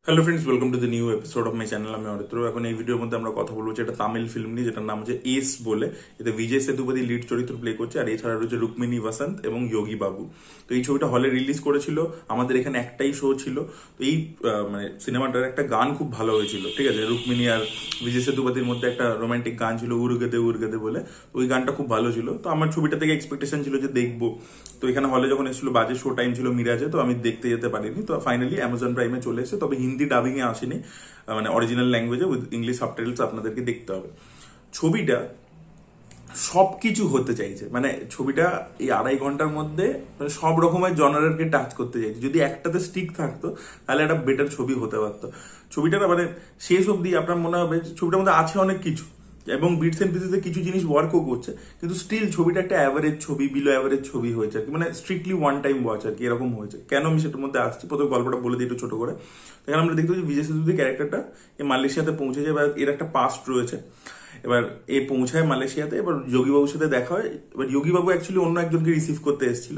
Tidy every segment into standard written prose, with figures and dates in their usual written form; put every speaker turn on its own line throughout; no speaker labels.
Hello friends, welcome to the new episode of my channel. আমি অরিত্র। এখন এই ভিডিওর মধ্যে আমরা কথা বলবো একটা তামিল ফিল্ম নিয়ে, যেটার নাম হচ্ছে এস বলে। এতে বিজয় সেতুপতি লিড চরিত্র প্লে করছে, আর এছাড়া রয়েছে রুক্মিণী বসন্ত এবং যোগী বাবু। তো এই ছবিটা হলে রিলিজ করেছিল, আমাদের এখানে একটাই শো ছিল। তো এই সিনেমাটার একটা গান খুব ভালো হয়েছিল, ঠিক আছে। রুক্মিণী আর বিজয় সেতুপতির মধ্যে একটা রোমান্টিক গান ছিল, উরগেদে উরগেদে বলে। তো ওই গানটা খুব ভালো ছিল। তো আমার ছবিটা থেকে এক্সপেকটেশন ছিল যে দেখবো। তো এখানে হলে যখন এসেছিল, বাজে শো টাইম ছিল মিরাজে, তো আমি দেখতে যেতে পারিনি। তো ফাইনালি অ্যামাজন প্রাইমে চলে এসেছে, তবে হিন্দি ডাবিং এ আসেনি, মানে অরিজিনাল ল্যাঙ্গুয়েজে উইথ ইংলিশ সাবটাইটেলস আপনাদেরকে দেখতে হবে। ছবিটা সবকিছু হতে চাইছে, মানে ছবিটা এই 2.5 ঘন্টার মধ্যে মানে সব রকমের জনারকে টাচ করতে চাইছে। যদি একটাতে স্টিক থাকতো তাহলে একটা বেটার ছবি হতে পারতো। ছবিটা মানে শেষ অব্দি আপনার মনে হবে ছবিটার মধ্যে আছে অনেক কিছু, এবং বিটস এন্ড পিসেসে কিছু জিনিস ওয়ার্কও করছে, কিন্তু স্টিল ছবিটা একটা অ্যাভারেজ ছবি, বিলো অ্যাভারেজ ছবি হয়েছে আর কি। মানে স্ট্রিক্টলি ওয়ান টাইম ওয়াচ আর কি, এরকম হয়েছে। কেন আমি সেটার মধ্যে আসছি, প্রথম গল্পটা বলে দিই একটু ছোট করে। এখানে আমরা দেখতে পাচ্ছি বিজয় সেতুপতি ক্যারেক্টারটা মালয়েশিয়াতে পৌঁছে যায়, এবার এর একটা পাস্ট রয়েছে। এবার এ পৌঁছায় মালয়েশিয়াতে, এবার যোগীবাবুর সাথে দেখা হয়। এবার যোগীবাবু অ্যাকচুয়ালি অন্য একজনকে রিসিভ করতে এসেছিল,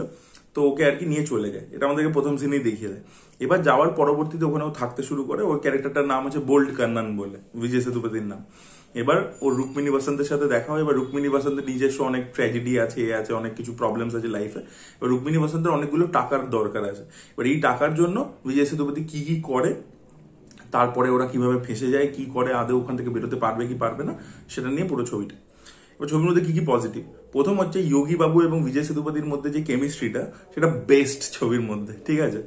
তো ওকে আর কি নিয়ে চলে যায়। এটা আমাদেরকে প্রথম সিনেই দেখিয়ে দেয়। এবার যাওয়ার পরবর্তীতে ওখানে ও থাকতে শুরু করে। ওর ক্যারেক্টারটার নাম হচ্ছে বোল্ড কান্নান বলে, বিজয় সেতুপতির নাম। এবার ওর রুক্মিণী বসন্তের সাথে দেখা হয়। এবার রুক্মিণী বসন্তের নিজস্ব অনেক ট্র্যাজেডি আছে, এ আছে, অনেক কিছু প্রবলেমস আছে লাইফে। এবার রুক্মিণী বসন্তের অনেকগুলো টাকার দরকার আছে। এবার এই টাকার জন্য বিজয় সেতুপতি কি কি করে, তারপরে ওরা কিভাবে ফেসে যায়, কি করে, আদৌ ওখান থেকে বেরোতে পারবে কি পারবে না, সেটা নিয়ে পুরো ছবিটা। এবার ছবির মধ্যে কি কি পজিটিভ, প্রথম হচ্ছে যোগী বাবু এবং বিজয় সেতুপতির মধ্যে যে কেমিস্ট্রিটা, সেটা বেস্ট ছবির মধ্যে, ঠিক আছে।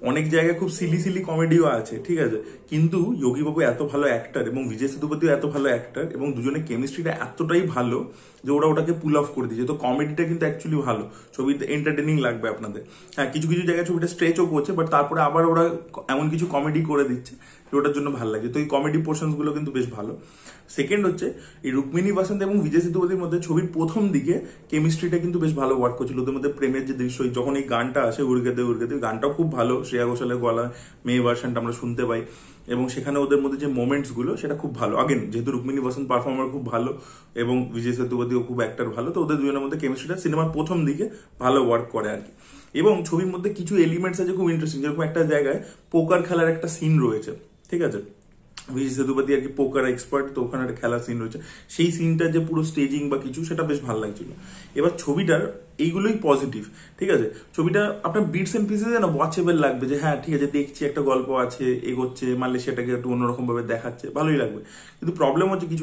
অনেক জায়গায় খুব সিলি সিলি কমেডিও আছে, ঠিক আছে, কিন্তু যোগী বাবু এত ভালো অ্যাক্টর এবং বিজয় সেতুপতিও এত ভালো অ্যাক্টর, এবং দুজনের কেমিস্ট্রিটা এতটাই ভালো যে ওরা ওটাকে পুল অফ করে দিয়েছে। তো কমেডিটা কিন্তু অ্যাকচুয়ালি ভালো, ছবিতে এন্টারটেনিং লাগবে আপনাদের। হ্যাঁ, কিছু কিছু জায়গায় ছবিটা স্ট্রেচও করছে, বাট তারপরে আবার ওরা এমন কিছু কমেডি করে দিচ্ছে ওটার জন্য ভালো লাগছে। তো এই কমেডি পোর্শনস গুলো কিন্তু বেশ ভালো। সেকেন্ড হচ্ছে এই রুক্মিণী বসন্ত এবং বিজয় সেতুপতির মধ্যে ছবির প্রথম দিকে কেমিস্ট্রিটা কিন্তু বেশ ভালো ওয়ার্ক করছিল। ওদের মধ্যে প্রেমের যে দৃশ্য, যখন এই গানটা আসে উরগেদে উরগেদে, গানটাও খুব ভালো, শ্রেয়া ঘোষালের গলা, মেয়ে ভার্সনটা আমরা শুনতে পাই, এবং সেখানে ওদের মধ্যে যে মোমেন্টস গুলো সেটা খুব ভালো। আগেন যেহেতু রুক্মিণী বসন্ত পারফর্মার খুব ভালো এবং বিজয় সেতুপতিও খুব অ্যাক্টর ভালো, তো ওদের দুজনের মধ্যে কেমিস্ট্রিটা সিনেমার প্রথম দিকে ভালো ওয়ার্ক করে আর কি। এবং ছবির মধ্যে কিছু এলিমেন্টস আছে খুব ইন্টারেস্টিং, যেরকম একটা জায়গায় পোকার খেলার একটা সিন রয়েছে, ঠিক আছে। বিজয় সেতুপতি আর কি পোকার এক্সপার্ট, তো ওখানে একটা খেলার সিন রয়েছে। সেই সিনটা যে পুরো স্টেজিং বা কিছু, সেটা বেশ ভালো লাগছিল। এবার ছবিটার এইগুলোই পজিটিভ, ঠিক আছে। ছবিটা আপনার বিটস এন্ড পিসেসে না ওয়াচেবল লাগবে, যে হ্যাঁ ঠিক আছে, দেখছি একটা গল্প আছে, এগোচ্ছে, মালয়েশিয়াটাকে একটু অন্যরকম ভাবে দেখাচ্ছে, ভালোই লাগবে। কিন্তু প্রবলেম হচ্ছে কি,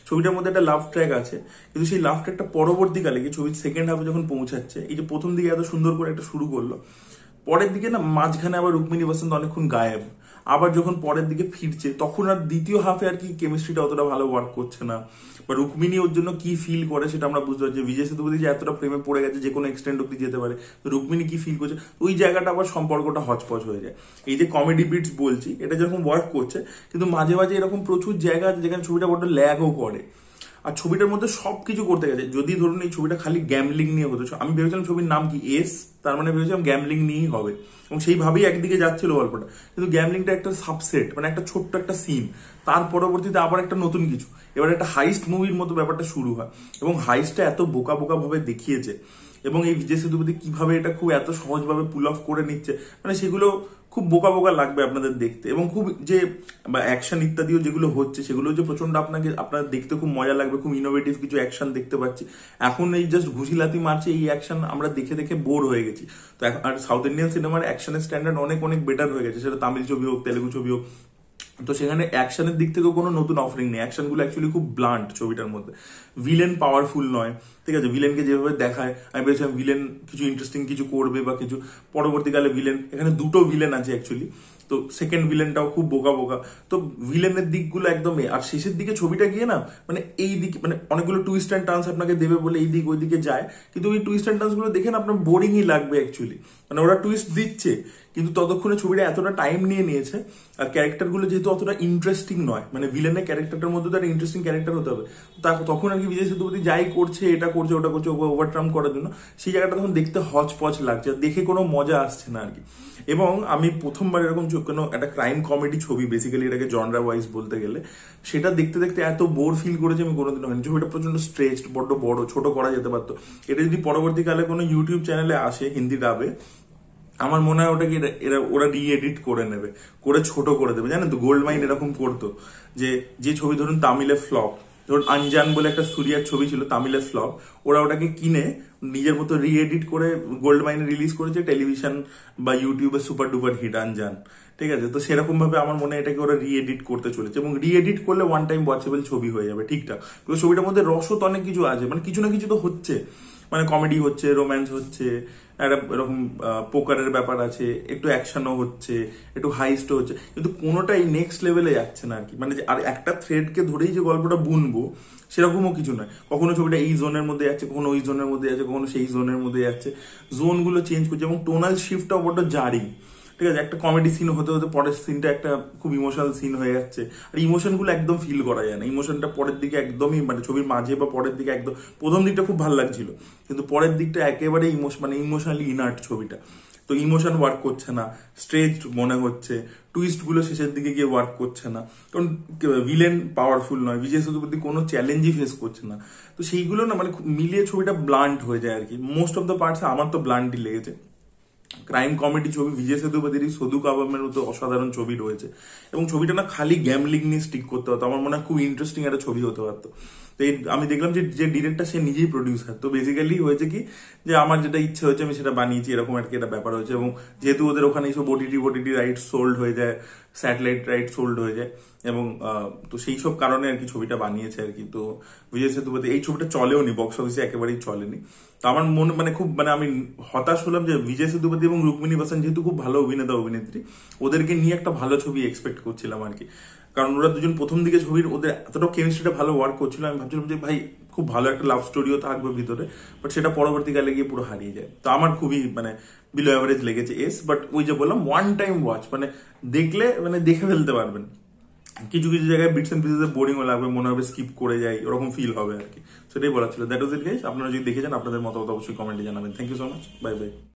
ছবিটার মধ্যে একটা লাভ ট্র্যাক আছে, কিন্তু সেই লাভ ট্র্যাকটা পরবর্তীকালে কি ছবির সেকেন্ড হাফে যখন পৌঁছাচ্ছে, এই যে প্রথম দিকে এত সুন্দর করে একটা শুরু করলো, পরের দিকে না মাঝখানে আবার রুক্মিণী বসন্ত অনেকক্ষণ গায়েব। আবার যখন পরের দিকে ফিরছে, তখন আর দ্বিতীয় হাফে আর কি কেমিস্ট্রিটা অতটা ভালো ওয়ার্ক করছে না, বা রুক্মিণী ওর জন্য কি ফিল করে সেটা আমরা বুঝতে পারছি। বিজয় সেতুপতি যে এতটা প্রেমে পড়ে গেছে, যে কোনো এক্সটেন্ড অব্দি যেতে পারে, তো রুক্মিণী কি ফিল করছে, ওই জায়গাটা আবার সম্পর্কটা হচপচ হয়ে যায়। এই যে কমেডি বিটস বলছি, এটা যেরকম ওয়ার্ক করছে, কিন্তু মাঝে মাঝে এরকম প্রচুর জায়গা আছে যেখানে ছবিটা বড্ড ল্যাগও করে। আর ছবিটার মধ্যে সবকিছু করতে গেছে। যদি ধরুন এই ছবিটা খালি গ্যামলিং নিয়ে হতো, আমি ভেবেছিলাম ছবির নাম কি এস, তার মানে ভেবেছিলাম গ্যামলিং নিয়েই হবে, এবং সেইভাবেই একদিকে যাচ্ছিল গল্পটা। কিন্তু গ্যামলিংটা একটা সাবসেট, মানে একটা ছোট্ট একটা সিন, তার পরবর্তীতে আবার একটা নতুন কিছু, এবার একটা হাইস্ট মুভির মতো ব্যাপারটা শুরু হয়, এবং হাইস্টটা এত বোকা বোকা ভাবে দেখিয়েছে, এবং এই বিজয় সেতুপতি কিভাবে এটা খুব এত সহজভাবে পুল অফ করে নিচ্ছে, মানে সেগুলো খুব বোকা বোকা লাগবে আপনাদের দেখতে। এবং খুব যে অ্যাকশন ইত্যাদিও যেগুলো হচ্ছে, সেগুলো যে প্রচন্ড আপনার দেখতে খুব মজা লাগবে, খুব ইনোভেটিভ কিছু অ্যাকশন দেখতে পাচ্ছি। এখন এই জাস্ট ঘুষিলাতি মারছে, এই অ্যাকশন আমরা দেখে দেখে বোর হয়ে গেছি। তো আর সাউথ ইন্ডিয়ান সিনেমার অ্যাকশনের স্ট্যান্ডার্ড অনেক অনেক বেটার হয়ে গেছে, সেটা তামিল ছবি হোক, তেলেগু ছবি হোক। তো সেখানে অ্যাকশনের দিক থেকেও কোনো নতুন অফারিং নেই, অ্যাকশনগুলো অ্যাকচুয়ালি খুব ব্লান্ট ছবিটার মধ্যে। ভিলেন পাওয়ারফুল নয়, ঠিক আছে, ভিলেনকে যেভাবে দেখায় আমি ভেবেছিলাম ভিলেন কিছু ইন্টারেস্টিং কিছু করবে বা কিছু, পরবর্তীকালে ভিলেন, এখানে দুটো ভিলেন আছে অ্যাকচুয়ালি, তো সেকেন্ড ভিলেনটাও খুব বোকা বোকা। তো ভিলেনের দিকগুলো একদম, আর শেষের দিকে ছবিটা গিয়ে না মানে এই দিকে মানে অনেকগুলো টুইস্ট অ্যান্ড টার্নস আপনাকে দেবে বলে এই দিক ওই দিকে যায়, কিন্তু ওই টুইস্ট অ্যান্ড টার্নস গুলো দেখে না আপনার বোরিংই লাগবে অ্যাকচুয়ালি। মানে ওরা টুইস্ট দিচ্ছে, কিন্তু ততক্ষণে ছবিটা এতটা টাইম নিয়ে নিয়েছে, আর ক্যারেক্টারগুলো যেহেতু অতটা ইন্টারেস্টিং নয়, মানে ভিলেনের ক্যারেক্টারটার মধ্যে তো একটা ইন্টারেস্টিং ক্যারেক্টার হতে হবে, তখন আর কি বিজয় সেতুপতি যাই করছে, এটা করছে ওটা করছে ওভারট্রাম করার জন্য, সেই জায়গাটা তখন দেখতে হচপচ লাগছে, দেখে কোনো মজা আসছে না আর কি। এবং আমি প্রথমবার এরকম কোনো একটা ক্রাইম কমেডি ছবি, বেসিক্যালি এটাকে জনরা ওয়াইজ বলতে গেলে, সেটা দেখতে দেখতে এত বোর ফিল করেছে আমি কোনোদিন হয়নি। ছবিটা প্রচন্ড স্ট্রেচড, বড্ড বড়, ছোট করা যেতে পারতো। এটা যদি পরবর্তীকালে কোনো ইউটিউব চ্যানেলে আসে হিন্দি ডাবে, আমার মনে হয় ওটা কি ওরা রি এডিট করে নেবে, করে ছোট করে দেবে। জানেন তো গোল্ড মাইন এরকম করতো, যে যে ছবি ধরুন তামিলে ফ্লপ, ধরুন আনজান বলে একটা সুরিয়ার ছবি ছিল তামিলে ফ্লপ, ওরা ওটাকে কিনে নিজের মতো রি এডিট করে গোল্ড মাইনে রিলিজ করেছে, টেলিভিশন বা ইউটিউবে সুপার ডুপার হিট আনজান। ঠিক আছে, তো সেরকম ভাবে আমার মনে হয় এটাকে ওরা রি এডিট করতে চলেছে, এবং রি এডিট করলে ওয়ান টাইম ওয়াচেবল ছবি হয়ে যাবে ঠিকঠাক। কিন্তু ছবিটার মধ্যে রসও তো অনেক কিছু আছে, মানে কিছু না কিছু তো হচ্ছে, মানে কমেডি হচ্ছে, রোম্যান্স হচ্ছে, একটা এরকম পোকারের ব্যাপার আছে, একটু অ্যাকশনও হচ্ছে, একটু হাইস্টও হচ্ছে, কিন্তু কোনোটাই নেক্সট লেভেলে যাচ্ছে না আর কি। মানে আর একটা থ্রেডকে ধরেই যে গল্পটা বুনবো সেরকমও কিছু নয়। কখনো ছবিটা এই জোনের মধ্যে যাচ্ছে, কখনো ওই জোনের মধ্যে যাচ্ছে, কখনো সেই জোনের মধ্যে যাচ্ছে, জোনগুলো চেঞ্জ করছে, এবং টোনাল শিফটটাও বড্ড জারি। ঠিক আছে, একটা কমেডি সিন হতে হতে পরের সিনটা একটা খুব ইমোশনাল সিন হয়ে যাচ্ছে, আর ইমোশনগুলো একদম ফিল করা যায় না। ইমোশনটা পরের দিকে একদমই, মানে ছবির মাঝে বা পরের দিকে একদম, প্রথম দিকটা খুব ভালো লাগছিল, কিন্তু পরের দিকটা একেবারে মানে ইমোশনালি ইনার্ট ছবিটা। তো ইমোশন ওয়ার্ক করছে না, স্ট্রেচড মনে হচ্ছে, টুইস্ট গুলো শেষের দিকে গিয়ে ওয়ার্ক করছে না, কারণ ভিলেন পাওয়ারফুল নয়, বিজয় সেতুপতি কোনো চ্যালেঞ্জই ফেস করছে না। তো সেইগুলো না মানে মিলিয়ে ছবিটা ব্লান্ট হয়ে যায় আর কি। মোস্ট অফ দ্য পার্টস আমার তো ব্লান্টই লেগেছে। ক্রাইম কমেডি ছবি, বিজয় সেতুপতির সদু কাবামের মতো অসাধারণ ছবি রয়েছে, এবং ছবিটা না খালি গ্যামলিং নিয়ে স্টিক করতে হতো, আমার মনে হয় খুব ইন্টারেস্টিং একটা ছবি হতে পারতো। তো আমি দেখলাম যে যে ডিরেক্টর সে নিজেই প্রডিউসার, তো বেসিক্যালি হয়েছে কি যে আমার যেটা ইচ্ছে হয়েছে আমি সেটা বানিয়েছি, এরকম আর কি একটা ব্যাপার হয়েছে। এবং যেহেতু ওদের ওখানে এইসব ওটিটি রাইট সোল্ড হয়ে যায়, স্যাটেলাইট রাইট সোল্ড হয়ে যায়, এবং তো সেই সব কারণে আর কি ছবিটা বানিয়েছে আর কি। তো বিজয় সেতুপতি এই ছবিটা চলেও নি, বক্স অফিসে একেবারেই চলেনি। তো আমার মন মানে খুব মানে আমি হতাশ হলাম যে বিজয় সেতুপতি এবং রুক্মিণী বাসান যেহেতু খুব ভালো অভিনেতা অভিনেত্রী, ওদেরকে নিয়ে একটা ভালো ছবি এক্সপেক্ট করছিলাম আর কি। কারণ ওরা দুজন প্রথম দিকে ছবির ওদের এতটা কেমিস্ট্রিটা ভালো ওয়ার্ক করছিল, আমি ভাবছিলাম যে ভাই খুব ভালো একটা লাভ স্টোরিও থাকবে ভিতরে, বাট সেটা পরবর্তীকালে গিয়ে পুরো হারিয়ে যায়। তো আমার খুবই মানে বিলো অ্যাভারেজ লেগেছে বাট ওই যে বললাম ওয়ান টাইম ওয়াচ, মানে দেখলে মানে দেখে ফেলতে পারবেন। কিছু কিছু জায়গায় বিটস এন্ড পিসেস বোরিংও লাগবে, মনে হবে স্কিপ করে যাই, ওরকম ফিল হবে আর কি। সেটাই বলার ছিল। That was it guys. আপনারা যদি দেখে যান আপনাদের মতামত অবশ্যই কমেন্টে জানাবেন। Thank you so much, bye by.